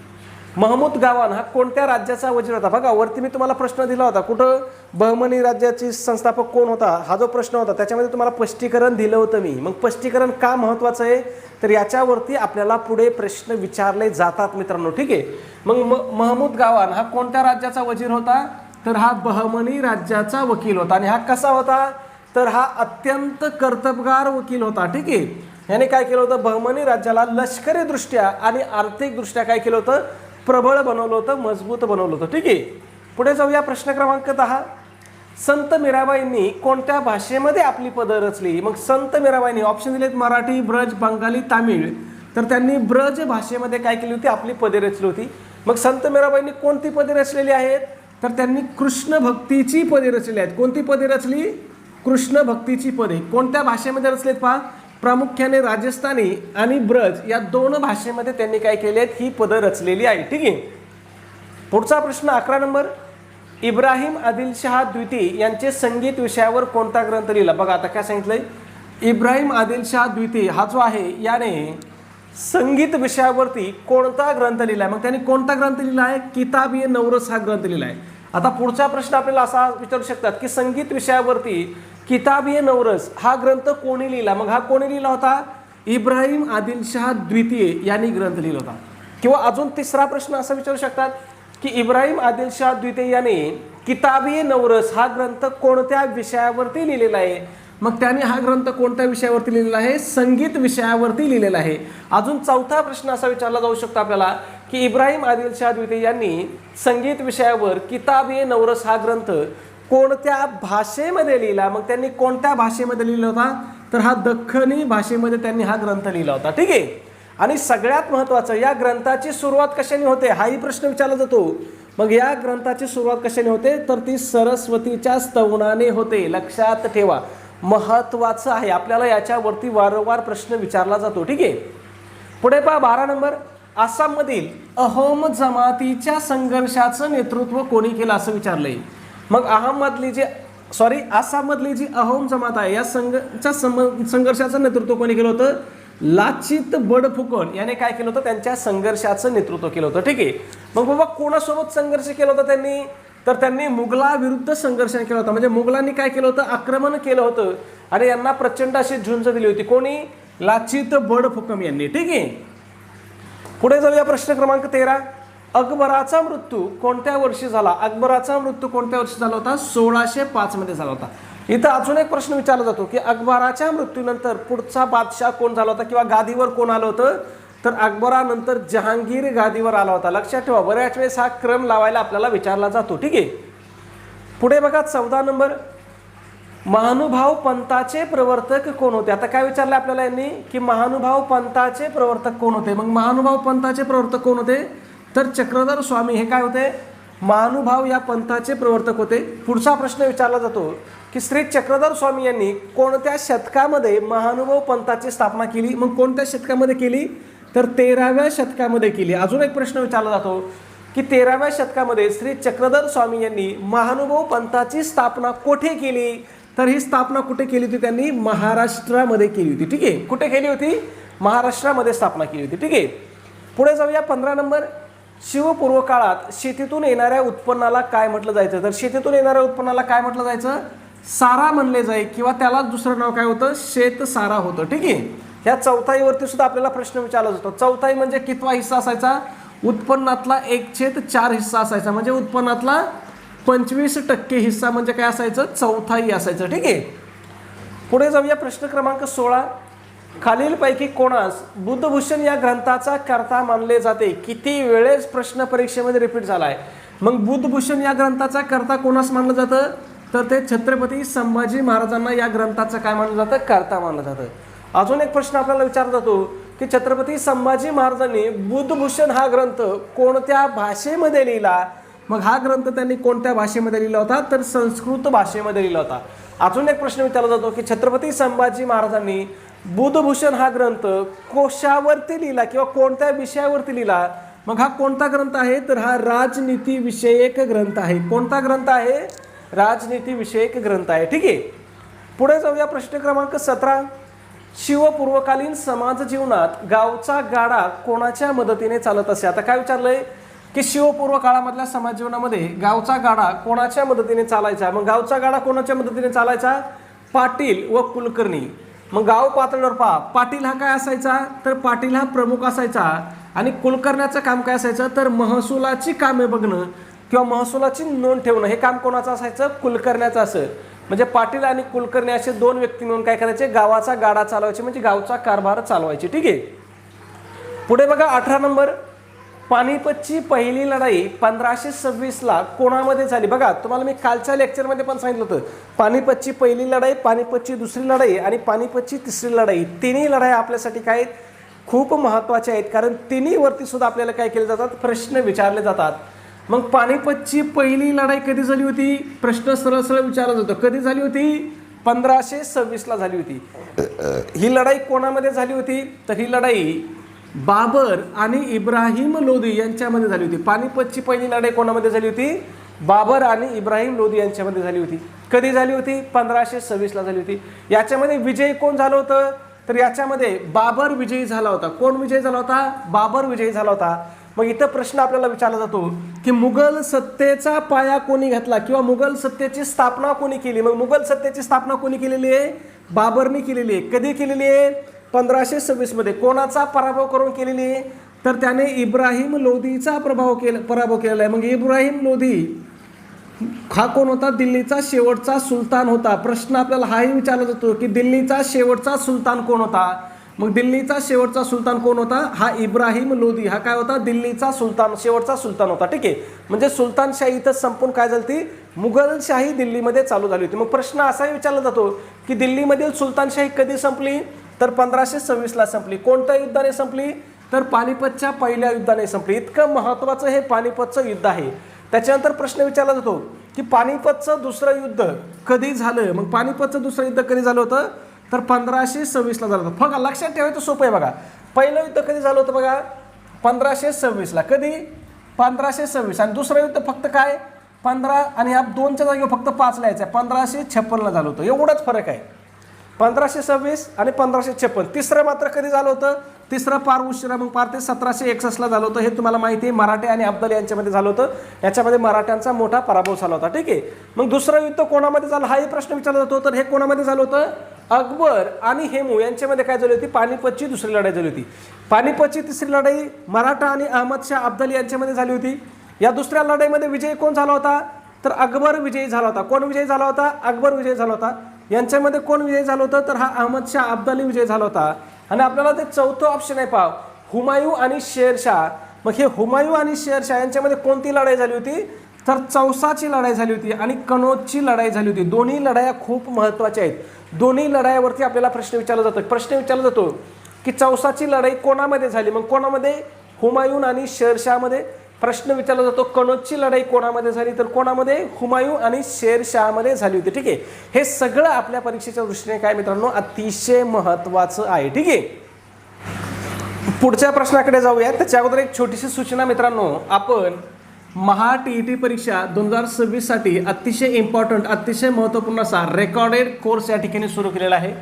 महमूद गावान हा कोणत्या राज्याचा वजीर होता? बघा वरती मी तुम्हाला प्रश्न दिला होता. कुठं? बहमनी राज्याचे संस्थापक कोण होता? हा जो प्रश्न होता त्याच्यामध्ये तुम्हाला स्पष्टीकरण दिलं होतं मी. मग स्पष्टीकरण का महत्त्वाचं आहे? तर याच्यावरती आपल्याला पुढे प्रश्न विचारले जातात मित्रांनो. ठीक आहे. मग महमूद गावान हा कोणत्या राज्याचा वजीर होता? तर हा बहमनी राज्याचा वकील होता. आणि हा कसा होता? तर हा अत्यंत कर्तबगार वकील होता. ठीक आहे. याने काय केलं होतं? बहमनी राज्याला लष्करीदृष्ट्या आणि आर्थिकदृष्ट्या काय केलं होतं? प्रबळ बनवलं होतं, मजबूत बनवलं होतं. ठीक आहे. पुढे जाऊया. प्रश्न क्रमांक 10. संत मीराबाईंनी कोणत्या भाषेमध्ये आपली पदं रचली? मग संत मीराबाईंनी ऑप्शन दिलेत मराठी, ब्रज, बंगाली, तामिळ. तर त्यांनी ब्रज भाषेमध्ये काय केली होती? आपली पदे रचली होती. मग संत मीराबाईंनी कोणती पदे रचलेली आहेत? तर त्यांनी कृष्ण भक्तीची पदे रचलेली आहेत. कोणती पदे रचली? कृष्ण भक्तीची पदे. कोणत्या भाषेमध्ये रचलेत पहा? प्रामुख्याने राजस्थानी आणि ब्रज या दोन भाषेमध्ये त्यांनी काय केले आहेत? ही पदं रचलेली आहे. ठीक आहे. पुढचा प्रश्न 11 नंबर. इब्राहिम आदिलशहा द्वितीय यांचे संगीत विषयावर कोणता ग्रंथ लिहिला? बघा आता काय सांगितलंय, इब्राहिम आदिलशहा द्वितीय हा जो आहे याने संगीत विषयावरती कोणता ग्रंथ लिहिलाय? मग त्यांनी कोणता ग्रंथ लिहिला आहे? किताब-ए नवरस हा ग्रंथ लिहिला आहे. आता पुढचा प्रश्न आपल्याला असा विचारू शकतात की संगीत विषयावरती किताब-ए नवरस हा ग्रंथ कोणी लिहिला? मग हा कोणी लिहिला होता? इब्राहिम आदिलशहा द्वितीय यांनी ग्रंथ लिहिला होता. किंवा अजून तिसरा प्रश्न असा विचारू शकतात की इब्राहिम आदिलशहा द्वितीय याने किताब-ए नवरस हा ग्रंथ कोणत्या विषयावरती लिहिलेला आहे? मग त्याने हा ग्रंथ कोणत्या विषयावरती लिहिलेला आहे? संगीत विषयावरती लिहिलेला आहे. अजून चौथा प्रश्न असा विचारला जाऊ शकतो आपल्याला की इब्राहिम आदिलशहा द्वितीय यांनी संगीत विषयावर किताब-ए नवरस हा ग्रंथ कोणत्या भाषेमध्ये लिहिला? मग त्यांनी कोणत्या भाषेमध्ये लिहिला होता? तर हा दख्खनी भाषेमध्ये त्यांनी हा ग्रंथ लिहिला होता. ठीक आहे. आणि सगळ्यात महत्त्वाचं, या ग्रंथाची सुरुवात कशाने होते हाही प्रश्न विचारला जातो. मग या ग्रंथाची सुरुवात कशाने होते? तर ती सरस्वतीच्या स्तवनाने होते. लक्षात ठेवा, महत्त्वाचं आहे. आपल्याला याच्यावरती वारंवार प्रश्न विचारला जातो. ठीक आहे. पुढे पहा 12 नंबर. आसाममधील अहोम जमातीच्या संघर्षाचं नेतृत्व कोणी केलं असं विचारलंय. मग आसाममधली जी अहोम जमात आहे या संघर्षाचं नेतृत्व कोणी केलं होतं? लाचित बडफुकन याने काय केलं होतं? त्यांच्या संघर्षाचं नेतृत्व केलं होतं. ठीक आहे. मग बाबा कोणासोबत संघर्ष केला होता त्यांनी? तर त्यांनी मुघलाविरुद्ध संघर्ष केला होता. म्हणजे मुघलांनी काय केलं होतं? आक्रमण केलं होतं आणि यांना प्रचंड अशी झुंज दिली होती. कोणी? लाचित बडफुकन यांनी. ठीक आहे. पुढे जाऊया प्रश्न क्रमांक 13. अकबराचा मृत्यू कोणत्या वर्षी झाला? अकबराचा मृत्यू कोणत्या वर्षी झाला होता? 1605 मध्ये झाला होता. इथं अजून एक प्रश्न विचारला जातो की अकबराच्या मृत्यूनंतर पुढचा बादशाह कोण झाला होता किंवा गादीवर कोण आलं होतं? तर अकबरानंतर जहांगीर गादीवर आला होता. लक्षात ठेवा, बऱ्याच वेळेस हा क्रम लावायला आपल्याला विचारला जातो. ठीक आहे. पुढे बघा 14 नंबर. महानुभाव पंथाचे प्रवर्तक कोण होते? आता काय विचारलं आपल्याला यांनी की महानुभाव पंथाचे प्रवर्तक कोण होते? मग महानुभाव पंथाचे प्रवर्तक कोण होते? तर चक्रधर स्वामी हे काय होते? महानुभाव या पंथाचे प्रवर्तक होते. पुढचा प्रश्न विचारला जातो की श्री चक्रधर स्वामी यांनी कोणत्या शतकामध्ये महानुभाव पंथाची स्थापना केली? मग कोणत्या शतकामध्ये केली? तर 13व्या शतकामध्ये केली. अजून एक प्रश्न विचारला जातो की 13व्या शतकामध्ये श्री चक्रधर स्वामी यांनी महानुभाव पंथाची स्थापना कुठे केली? तर ही स्थापना कुठे केली होती? त्यांनी महाराष्ट्रामध्ये केली होती. ठीक आहे. कुठे केली होती? महाराष्ट्रामध्ये स्थापना केली होती. ठीक आहे. पुढे जाऊया 15 नंबर. शिवपूर्व काळात शेतीतून येणाऱ्या उत्पन्नाला काय म्हटलं जायचं? तर शेतीतून येणाऱ्या उत्पन्नाला काय म्हटलं जायचं? सारा म्हणले जाई किंवा त्याला दुसरं नाव काय होतं? शेतसारा होतं. ठीक आहे. ह्या चौथाईवरती सुद्धा आपल्याला प्रश्न विचारला जातो. चौथाई म्हणजे कितवा हिस्सा असायचा? उत्पन्नातला 1/4 हिस्सा असायचा. म्हणजे उत्पन्नातला 25% हिस्सा म्हणजे काय असायचं? चौथाई असायचं. ठीक आहे. पुढे जाऊया प्रश्न क्रमांक 16. खालीलपैकी कोणास बुद्धभूषण या ग्रंथाचा कर्ता मानले जाते? किती वेळेस प्रश्न परीक्षेमध्ये रिपीट झालाय. मग बुद्धभूषण या ग्रंथाचा कर्ता कोणास मानलं जातं? तर ते छत्रपती संभाजी महाराजांना या ग्रंथाचं काय मानलं जातं? कर्ता मानलं जातं. अजून एक प्रश्न आपल्याला विचारला जातो की छत्रपती संभाजी महाराजांनी बुद्धभूषण हा ग्रंथ कोणत्या भाषेमध्ये लिहिला? मग हा ग्रंथ त्यांनी कोणत्या भाषेमध्ये लिहिला होता? तर संस्कृत भाषेमध्ये लिहिला होता. अजून एक प्रश्न विचारला जातो की छत्रपती संभाजी महाराजांनी बुद्धभूषण हा ग्रंथ कोशावरती लिहिला किंवा कोणत्या विषयावरती लिहिला? मग हा कोणता ग्रंथ आहे? तर हा राजनीती विषयक ग्रंथ आहे. कोणता ग्रंथ आहे? राजनीती विषयक ग्रंथ आहे. ठीक आहे. पुढे जाऊया प्रश्न क्रमांक 17. शिवपूर्वकालीन समाज जीवनात गावचा गाडा कोणाच्या मदतीने चालत असे? आता काय विचारलंय की शिवपूर्व काळामधल्या समाज जीवनामध्ये गावचा गाडा कोणाच्या मदतीने चालायचा? मग गावचा गाडा कोणाच्या मदतीने चालायचा? पाटील व कुलकर्णी. मग गाव पातळीवर पहा, पाटील हा काय असायचा? तर पाटील हा प्रमुख असायचा आणि कुलकर्ण्याचं काम काय असायचं? तर महसुलाची कामे बघणं किंवा महसुलाची नोंद ठेवणं हे काम कोणाचं असायचं? कुलकर्ण्याचं असं. म्हणजे पाटील आणि कुलकर्णी असे दोन व्यक्ती मिळून काय करायचे? गावाचा गाडा चालवायचे, म्हणजे गावचा कारभार चालवायचे. ठीक आहे. पुढे बघा 18 नंबर. पानिपतची पहिली लढाई 1526ला कोणामध्ये झाली? बघा तुम्हाला मी कालच्या लेक्चरमध्ये पण सांगितलं होतं, पानिपतची पहिली लढाई, पानिपतची दुसरी लढाई आणि पानिपतची तिसरी लढाई, तिन्ही लढाई आपल्यासाठी काय आहेत? खूप महत्त्वाचे आहेत, कारण तिन्हीवरती सुद्धा आपल्याला काय केले जातात, प्रश्न विचारले जातात. मग पानिपतची पहिली लढाई कधी झाली होती, प्रश्न सरळ सरळ विचारला जातो, कधी झाली होती, 1526ला झाली होती. ही लढाई कोणामध्ये झाली होती, तर ही लढाई बाबर आणि इब्राहिम लोदी यांच्यामध्ये झाली होती. पानिपतची पहिली लढाई कोणामध्ये झाली होती, बाबर आणि इब्राहिम लोदी यांच्यामध्ये झाली होती. कधी झाली होती, 1526ला झाली होती. याच्यामध्ये विजयी कोण झालं होतं, तर याच्यामध्ये बाबर विजयी झाला होता. कोण विजयी झाला होता, बाबर विजयी झाला होता. मग इथं प्रश्न आपल्याला विचारला जातो की मुघल सत्तेचा पाया कोणी घातला किंवा मुघल सत्तेची स्थापना कोणी केली. मग मुघल सत्तेची स्थापना कोणी केलेली आहे, बाबरनी केलेली आहे. कधी केलेली आहे, 1526 मध्ये. कोणाचा पराभव करून केलेली आहे, तर त्याने इब्राहिम लोदीचा पराभव केलेला आहे. मग इब्राहिम लोदी हा कोण होता, दिल्लीचा शेवटचा सुलतान होता. प्रश्न आपल्याला हाही विचारला जातो की दिल्लीचा शेवटचा सुलतान कोण होता. मग दिल्लीचा शेवटचा सुलतान कोण होता, हा इब्राहिम लोदी. हा काय होता, दिल्लीचा सुलतान, शेवटचा सुलतान होता. ठीक आहे, म्हणजे सुलतानशाही इथं संपून काय झाली ती, मुघलशाही दिल्लीमध्ये चालू झाली होती. मग प्रश्न असाही विचारला जातो की दिल्लीमधील सुलतानशाही कधी संपली, तर 1526ला संपली. कोणत्या युद्धाने संपली, तर पानिपतच्या पहिल्या युद्धाने संपली. इतकं महत्त्वाचं हे पानिपतचं युद्ध आहे. त्याच्यानंतर प्रश्न विचारला जातो की पानिपतचं दुसरं युद्ध कधी झालं. मग पानिपतचं दुसरं युद्ध कधी झालं होतं, तर 1526ला झालं होतं. बघा लक्षात ठेवायचं सोपं आहे. बघा पहिलं युद्ध कधी झालं होतं, बघा 1526ला. कधी, 1526. आणि दुसरं युद्ध फक्त काय, 15 आणि ह्या 2च्या जागेवर फक्त 5 लिहायचं आहे, 1556ला झालं होतं. एवढाच फरक आहे, 1526 आणि 1556. तिसरं मात्र कधी झालं होतं, तिसरं पार उशिरा, मग पार ते 1761ला झालं होतं. हे तुम्हाला माहिती आहे, मराठे आणि अफजल यांच्यामध्ये झालं होतं. याच्यामध्ये मराठ्यांचा मोठा पराभव झाला होता. ठीक आहे, मग दुसरं युद्ध कोणामध्ये झालं हाही प्रश्न विचारला जातो. तर हे कोणामध्ये झालं होतं, अकबर आणि हेमू यांच्यामध्ये काय झाली होती, पानिपतची दुसरी लढाई झाली होती. पानिपतची तिसरी लढाई मराठा आणि अहमदशाह अफजल यांच्यामध्ये झाली होती. या दुसऱ्या लढाईमध्ये विजय कोण झाला होता, तर अकबर विजयी झाला होता. कोण विजयी झाला होता, अकबर विजयी झाला होता. यांच्यामध्ये कोण विजयी झालं होतं, तर हा अहमदशाह अफजली विजयी झाला होता. आणि आपल्याला ते चौथं ऑप्शन आहे पहा, हुमायूं आणि शेरशाह. मग हे हुमायूं आणि शेरशाह यांच्यामध्ये कोणती लढाई झाली होती, तर चौसाची लढाई झाली होती आणि कनौजची लढाई झाली होती. दोन्ही लढाया खूप महत्त्वाच्या आहेत. दोन्ही लढायावरती आपल्याला प्रश्न विचारला जातो. प्रश्न विचारला जातो की चौसाची लढाई कोणामध्ये झाली, मग कोणामध्ये, हुमायूं आणि शेरशाहमध्ये. प्रश्न विचारला जातो कनौजची लढाई कोणामध्ये झाली, तर कोणामध्ये, हुमायूं आणि शेरशाहमध्ये झाली होती. ठीक आहे, हे सगळं आपल्या परीक्षेच्या दृष्टीने काय मित्रांनो, अतिशय महत्त्वाचं आहे. ठीक आहे, पुढच्या प्रश्नाकडे जाऊया. त्याच्या अगोदर एक छोटीशी सूचना मित्रांनो, आपण महा TET परीक्षा 2026 साठी अतिशय इम्पॉर्टंट, अतिशय महत्त्वपूर्ण असा रेकॉर्डेड कोर्स या ठिकाणी सुरू केलेला आहे.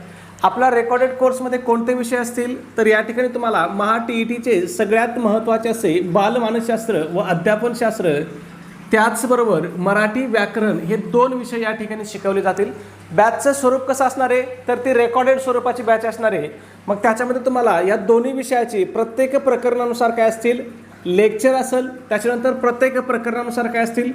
आपला रेकॉर्डेड कोर्समध्ये कोणते विषय असतील, तर या ठिकाणी तुम्हाला महा TETचे सगळ्यात महत्त्वाचे असे बालमानसशास्त्र व अध्यापनशास्त्र, त्याचबरोबर मराठी व्याकरण हे 2 विषय या ठिकाणी शिकवले जातील. बॅचचं स्वरूप कसं असणार आहे, तर ती रेकॉर्डेड स्वरूपाची बॅच असणार आहे. मग त्याच्यामध्ये तुम्हाला या दोन्ही विषयाची प्रत्येक प्रकरणानुसार काय असतील, लेक्चर असेल, त्याच्यानंतर प्रत्येक प्रकरणानुसार काय असतील,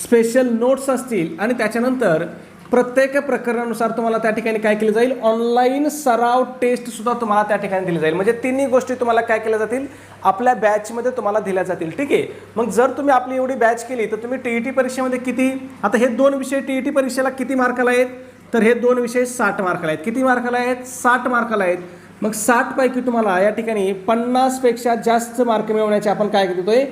स्पेशल नोट्स असतील, आणि त्याच्यानंतर प्रत्येक प्रकरणानुसार तुम्हाला त्या ठिकाणी काय केलं जाईल, ऑनलाईन सराव टेस्ट सुद्धा तुम्हाला त्या ठिकाणी दिली जाईल. म्हणजे तिन्ही गोष्टी तुम्हाला काय केल्या जातील, आपल्या बॅचमध्ये तुम्हाला दिल्या जातील. ठीक आहे, मग जर तुम्ही आपली एवढी बॅच केली तर तुम्ही TET परीक्षेमध्ये किती, आता हे 2 विषय TET परीक्षेला किती मार्काला आहेत, तर हे 2 विषय 60 मार्काला आहेत. किती मार्काला आहेत, 60 मार्काला आहेत. मग 60 पैकी तुम्हाला या ठिकाणी 50 पेक्षा जास्त मार्क मिळवण्याचे आपण काय देतोय,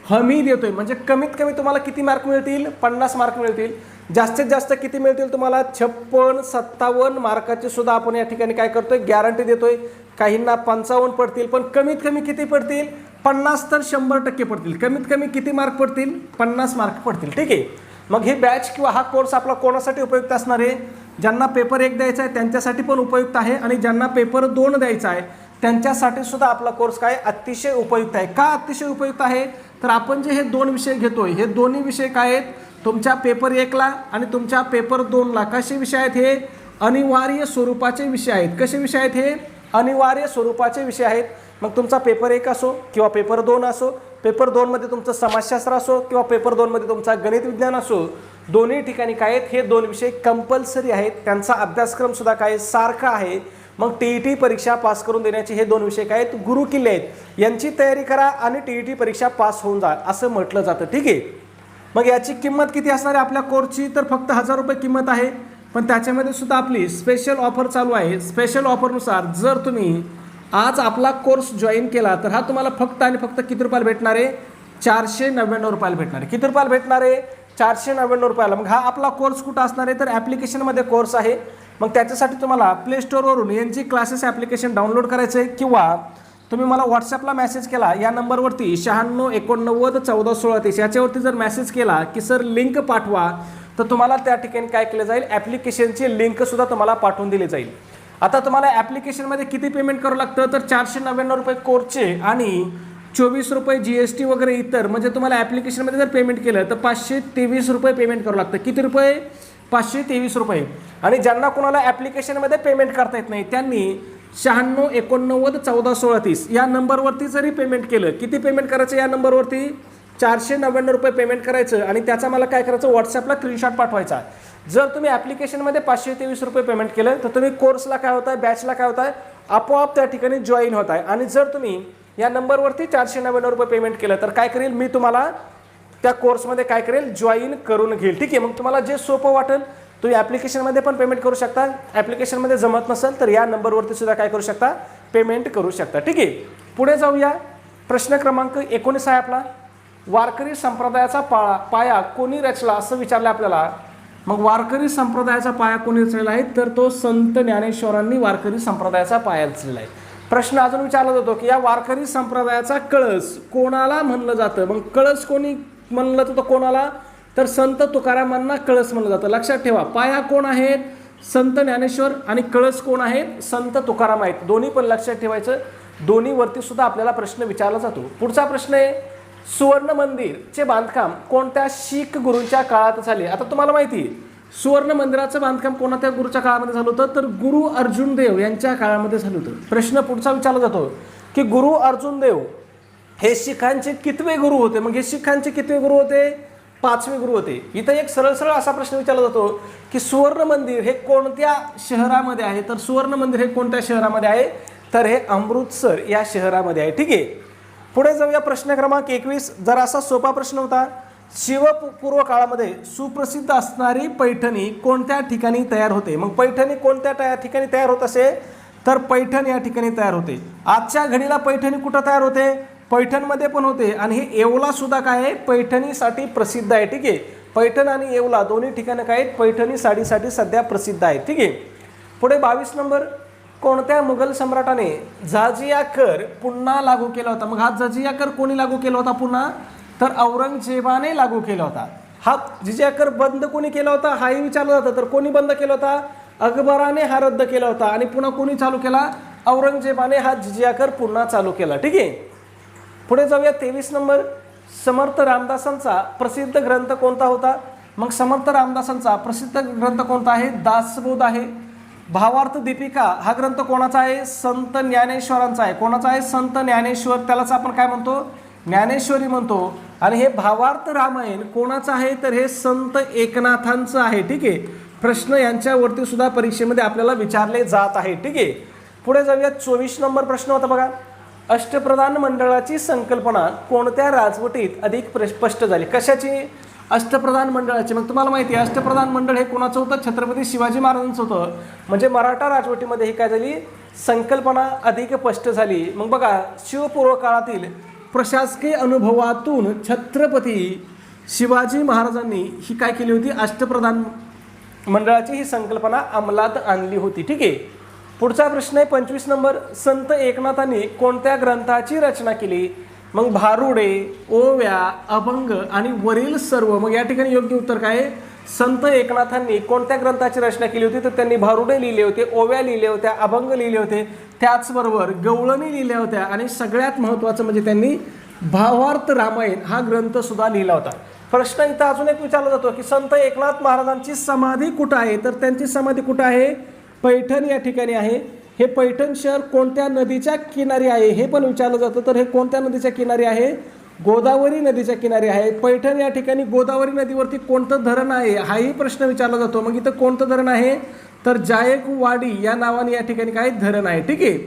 हमी देतोय. म्हणजे कमीत कमी तुम्हाला किती मार्क मिळतील, 50 मार्क मिळतील. जास्तीत जास्त किती मिळतील तुम्हाला, 56-57 मार्काचे सुद्धा आपण या ठिकाणी काय करतोय, गॅरंटी देतोय. काहींना 55 पडतील, पण कमीत कमी किती पडतील, 50 तर 100% पडतील. कमीत कमी किती मार्क पडतील, 50 मार्क पडतील. ठीक आहे, मग ही बॅच किंवा हा कोर्स आपला कोणासाठी उपयुक्त असणार आहे, ज्यांना पेपर 1 द्यायचा आहे त्यांच्यासाठी पण उपयुक्त आहे, आणि ज्यांना पेपर 2 द्यायचा आहे त्यांच्यासाठी सुद्धा आपला कोर्स काय अतिशय उपयुक्त आहे. का अतिशय उपयुक्त आहे, तर आपण जे हे 2 विषय घेतोय, हे दोन्ही विषय काय आहेत, तुमच्या पेपर 1ला आणि तुमच्या पेपर 2ला कसे विषय आहेत, हे अनिवार्य स्वरूपाचे विषय आहेत. कसे विषय आहेत, हे अनिवार्य स्वरूपाचे विषय आहेत. मग तुमचा पेपर 1 असो किंवा पेपर 2 असो, पेपर 2 मध्ये तुमचं समाजशास्त्र असो किंवा पेपर 2 मध्ये तुमचा गणित विज्ञान असो, दोन्ही ठिकाणी काय आहेत, हे 2 विषय कंपल्सरी आहेत. त्यांचा अभ्यासक्रम सुद्धा काय सारखा आहे. मग TET परीक्षा पास करून देण्याचे हे 2 विषय काय आहेत, गुरुकिल्ले आहेत. यांची तयारी करा आणि TET परीक्षा पास होऊन जा असं म्हटलं जातं. ठीक आहे, मग याची किंमत किती असणार आहे आपल्या कोर्सची, तर फक्त 1000 रुपये किंमत आहे. पण त्याच्यामध्ये सुद्धा आपली स्पेशल ऑफर चालू आहे. स्पेशल ऑफरनुसार जर तुम्ही आज आपला कोर्स जॉईन केला तर हा तुम्हाला फक्त आणि फक्त किती रुपयाला भेटणार आहे? 499 रुपयाला भेटणार आहे. किती रुपयाला भेटणार आहे? 499 रुपयाला. मग हा आपला कोर्स कुठं असणार आहे? तर ॲप्लिकेशनमध्ये कोर्स आहे. मग त्याच्यासाठी तुम्हाला प्ले स्टोअरवरून NG क्लासेस ॲप्लिकेशन डाउनलोड करायचं आहे किंवा तुम्ही मला व्हॉट्सअपला मेसेज केला या नंबरवरती 9689141630 याच्यावरती जर मेसेज केला की सर लिंक पाठवा तर तुम्हाला त्या ठिकाणी काय केलं जाईल? ॲप्लिकेशनची लिंकसुद्धा तुम्हाला पाठवून दिली जाईल. आता तुम्हाला ॲप्लिकेशनमध्ये किती पेमेंट करावं लागतं? तर 499 रुपये कोर्सचे आणि 24 रुपये GST वगैरे इतर, म्हणजे तुम्हाला ॲप्लिकेशनमध्ये जर पेमेंट केलं तर 523 रुपये पेमेंट करावं लागतं. किती रुपये? 523 रुपये. आणि ज्यांना कोणाला ॲप्लिकेशनमध्ये पेमेंट करता येत नाही त्यांनी 9689141630 या नंबरवरती जरी पेमेंट केलं, किती पेमेंट करायचं या नंबरवरती? 499 रुपये पेमेंट करायचं आणि त्याचा मला काय करायचं? व्हॉट्सअपला स्क्रीनशॉट पाठवायचा. जर तुम्ही ॲप्लिकेशनमध्ये 523 रुपये पेमेंट केलं तर तुम्ही कोर्सला काय होत आहे? बॅचला काय होत आहे? आपोआप त्या ठिकाणी जॉईन होत आहे. आणि जर तुम्ही या नंबरवरती 499 रुपये पेमेंट केलं तर काय करेल? मी तुम्हाला त्या कोर्समध्ये काय करेल? जॉईन करून घेईल. ठीक आहे. मग तुम्हाला जे सोपं वाटेल तुम्ही ॲप्लिकेशनमध्ये पण पेमेंट करू शकता. ॲप्लिकेशनमध्ये जमत नसेल तर या नंबरवरती सुद्धा काय करू शकता? पेमेंट करू शकता. ठीक आहे. पुढे जाऊया. प्रश्न क्रमांक 19 आहे आपला. वारकरी संप्रदायाचा पाया कोणी रचला असं विचारलं आपल्याला. मग वारकरी संप्रदायाचा पाया कोणी रचलेला आहे? तर तो संत ज्ञानेश्वरांनी वारकरी संप्रदायाचा पाया रचलेला आहे. प्रश्न अजून विचारला जातो की या वारकरी संप्रदायाचा कळस कोणाला म्हणलं जातं? मग कळस कोणी म्हणलं जातं कोणाला? तर संत तुकारामांना कळस म्हणलं जातं. लक्षात ठेवा, पाया कोण आहेत? संत ज्ञानेश्वर आणि कळस कोण आहेत? संत तुकाराम आहेत. दोन्ही पण लक्षात ठेवायचं. दोन्हीवरती सुद्धा आपल्याला प्रश्न विचारला जातो. पुढचा प्रश्न आहे, सुवर्ण मंदिरचे बांधकाम कोणत्या शीख गुरूंच्या काळात झाले? आता तुम्हाला माहिती आहे सुवर्ण मंदिराचं बांधकाम कोणत्या गुरुच्या काळामध्ये झालं होतं? तर गुरु अर्जुन देव यांच्या काळामध्ये झालं होतं. प्रश्न पुढचा विचारला जातो की गुरु अर्जुन देव हे शिखांचे कितवे गुरु होते? मग हे शिखांचे कितवे गुरु होते? 5वे गुरु होते. इथं एक सरळ सरळ असा प्रश्न विचारला जातो की सुवर्ण मंदिर हे कोणत्या शहरामध्ये आहे? तर सुवर्ण मंदिर हे कोणत्या शहरामध्ये आहे? तर हे अमृतसर या शहरामध्ये आहे. ठीक आहे. पुढे जाऊया. प्रश्न क्रमांक 21 जरा असा सोपा प्रश्न होता. शिवपूर्व काळामध्ये सुप्रसिद्ध असणारी पैठणी कोणत्या ठिकाणी तयार होते? मग पैठणी कोणत्या ठिकाणी तयार होत असे? तर पैठण या ठिकाणी तयार होते. आजच्या घडीला पैठणी कुठं तयार होते? पैठणमध्ये पण होते. आणि हे येवला सुद्धा काय आहे? पैठणीसाठी प्रसिद्ध आहे. ठीक आहे. पैठण आणि येवला दोन्ही ठिकाणं काय आहेत? पैठणी साडीसाठी सध्या प्रसिद्ध आहेत. ठीक आहे. पुढे 22 नंबर, कोणत्या मुघल सम्राटाने जजिया कर पुन्हा लागू केला होता? मग हा जजिया कर कोणी लागू केला होता पुन्हा? तर औरंगजेबाने लागू केला होता. हा जजिया कर बंद कोणी केला होता? हाही विचारलं जातं. तर कोणी बंद केला होता? अकबराने हा रद्द केला होता. आणि पुन्हा कोणी चालू केला? औरंगजेबाने हा जजिया कर पुन्हा चालू केला. ठीक आहे. पुढे जाऊया. 23 नंबर, समर्थ रामदासांचा प्रसिद्ध ग्रंथ कोणता होता? मग समर्थ रामदासांचा प्रसिद्ध ग्रंथ कोणता आहे? दासबोध आहे. भावार्थ दीपिका हा ग्रंथ कोणाचा आहे? संत ज्ञानेश्वरांचा आहे. कोणाचा आहे? संत ज्ञानेश्वर. त्यालाच आपण काय म्हणतो? ज्ञानेश्वरी म्हणतो. आणि हे भावार्थ रामायण कोणाचं आहे? तर हे संत एकनाथांचं आहे. ठीक आहे. प्रश्न यांच्यावरती सुद्धा परीक्षेमध्ये आपल्याला विचारले जात आहे. ठीक आहे. पुढे जाऊया. 24 नंबर प्रश्न होता बघा. अष्टप्रधान मंडळाची संकल्पना कोणत्या राजवटीत अधिक स्पष्ट झाली? कशाची? अष्टप्रधान मंडळाची. मग तुम्हाला माहिती आहे अष्टप्रधान मंडळ हे कोणाचं होतं? छत्रपती शिवाजी महाराजांचं होतं. म्हणजे मराठा राजवटीमध्ये ही काय झाली? संकल्पना अधिक स्पष्ट झाली. मग बघा, शिवपूर्व काळातील प्रशासकीय अनुभवातून छत्रपती शिवाजी महाराजांनी ही काय केली होती? अष्टप्रधान मंडळाची ही संकल्पना अंमलात आणली होती. ठीक आहे. पुढचा प्रश्न आहे 25 नंबर, संत एकनाथांनी कोणत्या ग्रंथाची रचना केली? मग भारुडे, ओव्या, अभंग आणि वरील सर्व. मग या ठिकाणी योग्य उत्तर काय आहे? संत एकनाथांनी कोणत्या ग्रंथाची रचना केली होती? तर त्यांनी भारुडे लिहिले होते, ओव्या लिहिल्या होत्या, अभंग लिहिले होते, त्याचबरोबर गवळणी लिहिल्या होत्या आणि सगळ्यात महत्त्वाचं म्हणजे त्यांनी भावार्थ रामायण हा ग्रंथ सुद्धा लिहिला होता. प्रश्न इथं अजून एक विचारला जातो की संत एकनाथ महाराजांची समाधी कुठं आहे? तर त्यांची समाधी कुठं आहे? पैठण या ठिकाणी आहे. हे पैठण शहर कोणत्या नदीच्या किनारी आहे हे पण विचारलं जातं. तर हे कोणत्या नदीच्या किनारी आहे? गोदावरी नदीच्या किनारी आहे. पैठण या ठिकाणी गोदावरी नदीवरती कोणतं धरण आहे हाही प्रश्न विचारला जातो. मग इथं कोणतं धरण आहे? तर जायकवाडी या नावाने या ठिकाणी काय धरण आहे. ठीक आहे.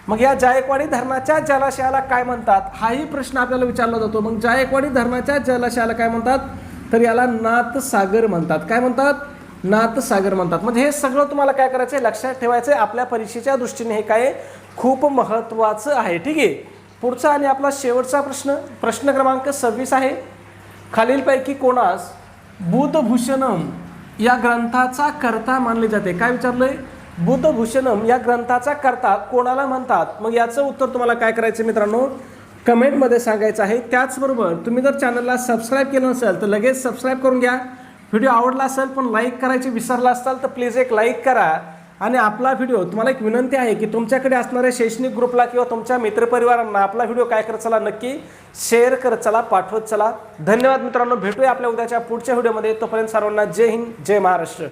मग या जायकवाडी धरणाच्या जलाशयाला काय म्हणतात हाही प्रश्न आपल्याला विचारला जातो. मग जायकवाडी धरणाच्या जलाशयाला काय म्हणतात? तर याला नाथसागर म्हणतात. काय म्हणतात? नाथसागर म्हणतात. म्हणजे हे सगळं तुम्हाला काय करायचं आहे, लक्षात ठेवायचं आहे. आपल्या परीक्षेच्या दृष्टीने हे काय खूप महत्त्वाचं आहे. ठीक आहे. पुढचा आणि आपला शेवटचा प्रश्न क्रमांक 26 आहे. खालीलपैकी कोणास बुधभूषणम या ग्रंथाचा कर्ता मानले जाते? काय विचारलंय? बुधभूषणम या ग्रंथाचा कर्ता कोणाला म्हणतात? मग याचं उत्तर तुम्हाला काय करायचं मित्रांनो, कमेंटमध्ये सांगायचं आहे. त्याचबरोबर तुम्ही जर चॅनलला सबस्क्राईब केलं नसेल तर लगेच सबस्क्राईब करून घ्या. व्हिडिओ आवडला असेल पण लाईक करायची विसरला असाल तर प्लीज एक लाईक करा. आणि आपला व्हिडिओ तुम्हाला एक विनंती आहे की तुमच्याकडे असणाऱ्या शैक्षणिक ग्रुपला किंवा तुमच्या मित्रपरिवारांना आपला व्हिडिओ काय करत चला, नक्की शेअर करत चला, पाठवत चला. धन्यवाद मित्रांनो. भेटूया आपल्या उद्याच्या पुढच्या व्हिडिओमध्ये. तोपर्यंत सर्वांना जय हिंद, जय महाराष्ट्र.